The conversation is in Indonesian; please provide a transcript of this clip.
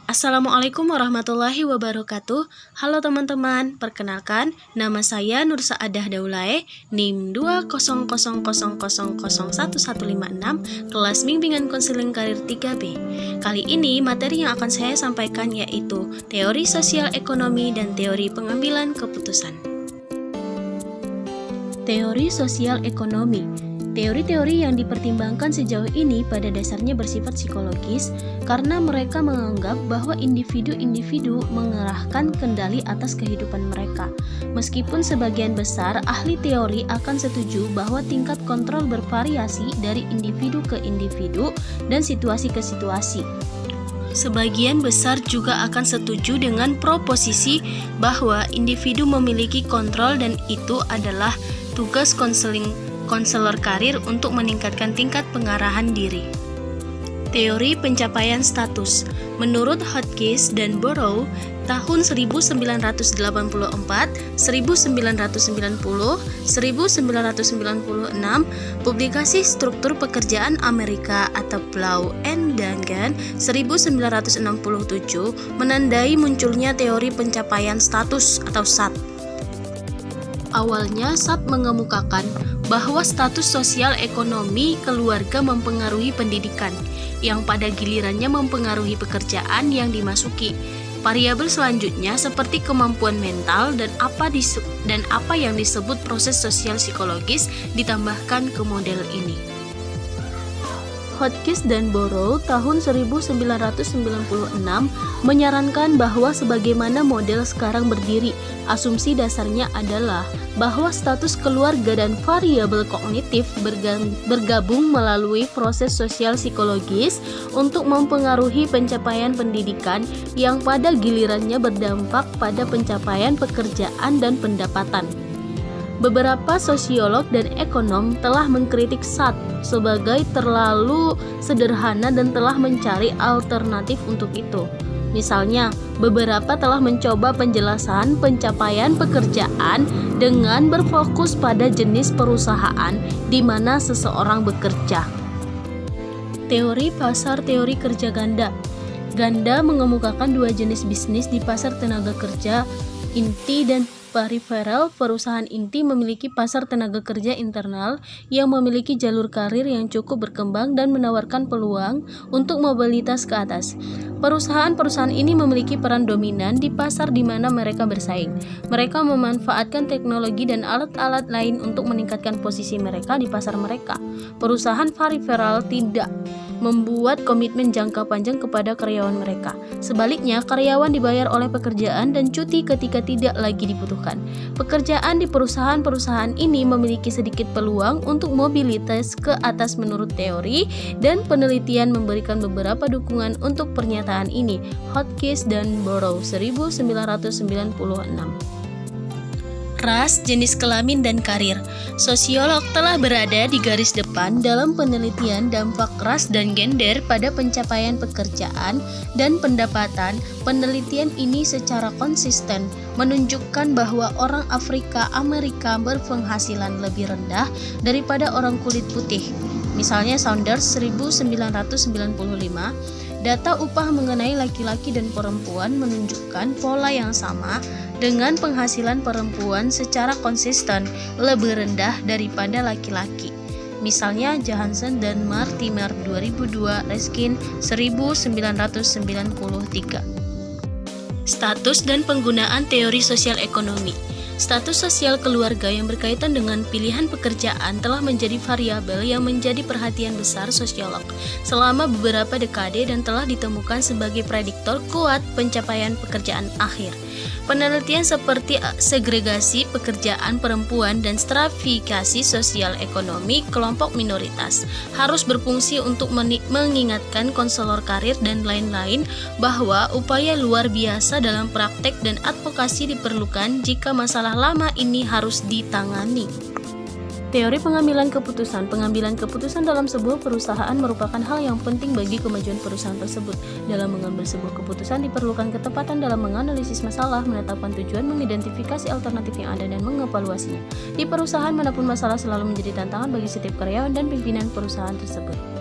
Assalamualaikum warahmatullahi wabarakatuh. Halo teman-teman, perkenalkan nama saya Nur Saadah Daulae, NIM 20000011156, kelas bimbingan konseling karir 3B. Kali ini materi yang akan saya sampaikan yaitu teori sosial ekonomi dan teori pengambilan keputusan. Teori sosial ekonomi. Teori-teori yang dipertimbangkan sejauh ini pada dasarnya bersifat psikologis karena mereka menganggap bahwa individu-individu mengerahkan kendali atas kehidupan mereka. Meskipun sebagian besar ahli teori akan setuju bahwa tingkat kontrol bervariasi dari individu ke individu dan situasi ke situasi. Sebagian besar juga akan setuju dengan proposisi bahwa individu memiliki kontrol dan itu adalah tugas konselor karir untuk meningkatkan tingkat pengarahan diri. Teori pencapaian status. Menurut Hodges dan Burrow, tahun 1984, 1990, 1996, publikasi Struktur Pekerjaan Amerika atau Blau and Duncan 1967 menandai munculnya teori pencapaian status atau SAT. Awalnya SAT mengemukakan bahwa status sosial ekonomi keluarga mempengaruhi pendidikan, yang pada gilirannya mempengaruhi pekerjaan yang dimasuki. Variabel selanjutnya seperti kemampuan mental dan apa yang disebut proses sosial psikologis ditambahkan ke model ini. Hodges dan Burrow tahun 1996 menyarankan bahwa sebagaimana model sekarang berdiri, asumsi dasarnya adalah bahwa status keluarga dan variabel kognitif bergabung melalui proses sosial psikologis untuk mempengaruhi pencapaian pendidikan yang pada gilirannya berdampak pada pencapaian pekerjaan dan pendapatan. Beberapa sosiolog dan ekonom telah mengkritik SAT sebagai terlalu sederhana dan telah mencari alternatif untuk itu. Misalnya, beberapa telah mencoba penjelasan pencapaian pekerjaan dengan berfokus pada jenis perusahaan di mana seseorang bekerja. Teori pasar teori kerja ganda. Ganda mengemukakan dua jenis bisnis di pasar tenaga kerja, inti dan periferal. Perusahaan inti memiliki pasar tenaga kerja internal yang memiliki jalur karir yang cukup berkembang dan menawarkan peluang untuk mobilitas ke atas. Perusahaan-perusahaan ini memiliki peran dominan di pasar di mana mereka bersaing. Mereka memanfaatkan teknologi dan alat-alat lain untuk meningkatkan posisi mereka di pasar mereka. Perusahaan periferal tidak membuat komitmen jangka panjang kepada karyawan mereka. Sebaliknya, karyawan dibayar oleh pekerjaan dan cuti ketika tidak lagi dibutuhkan. Pekerjaan di perusahaan-perusahaan ini memiliki sedikit peluang untuk mobilitas ke atas menurut teori, dan penelitian memberikan beberapa dukungan untuk pernyataan ini. Hodges dan Burrow 1996. Ras, jenis kelamin, dan karir. Sosiolog telah berada di garis depan dalam penelitian dampak ras dan gender pada pencapaian pekerjaan dan pendapatan. Penelitian ini secara konsisten menunjukkan bahwa orang Afrika Amerika berpenghasilan lebih rendah daripada orang kulit putih. Misalnya Saunders 1995. Data upah mengenai laki-laki dan perempuan menunjukkan pola yang sama, dengan penghasilan perempuan secara konsisten lebih rendah daripada laki-laki. Misalnya Johansson dan Mortimer 2002, Reskin 1993. Status dan penggunaan teori sosial ekonomi. Status sosial keluarga yang berkaitan dengan pilihan pekerjaan telah menjadi variabel yang menjadi perhatian besar sosiolog selama beberapa dekade dan telah ditemukan sebagai prediktor kuat pencapaian pekerjaan akhir. Penelitian seperti segregasi pekerjaan perempuan dan stratifikasi sosial ekonomi kelompok minoritas harus berfungsi untuk mengingatkan konselor karir dan lain-lain bahwa upaya luar biasa dalam praktek dan advokasi diperlukan jika masalah lama ini harus ditangani. Teori pengambilan keputusan. Pengambilan keputusan dalam sebuah perusahaan merupakan hal yang penting bagi kemajuan perusahaan tersebut. Dalam mengambil sebuah keputusan diperlukan ketepatan dalam menganalisis masalah, menetapkan tujuan, mengidentifikasi alternatif yang ada, dan mengevaluasinya. Di perusahaan manapun masalah selalu menjadi tantangan bagi setiap karyawan dan pimpinan perusahaan tersebut.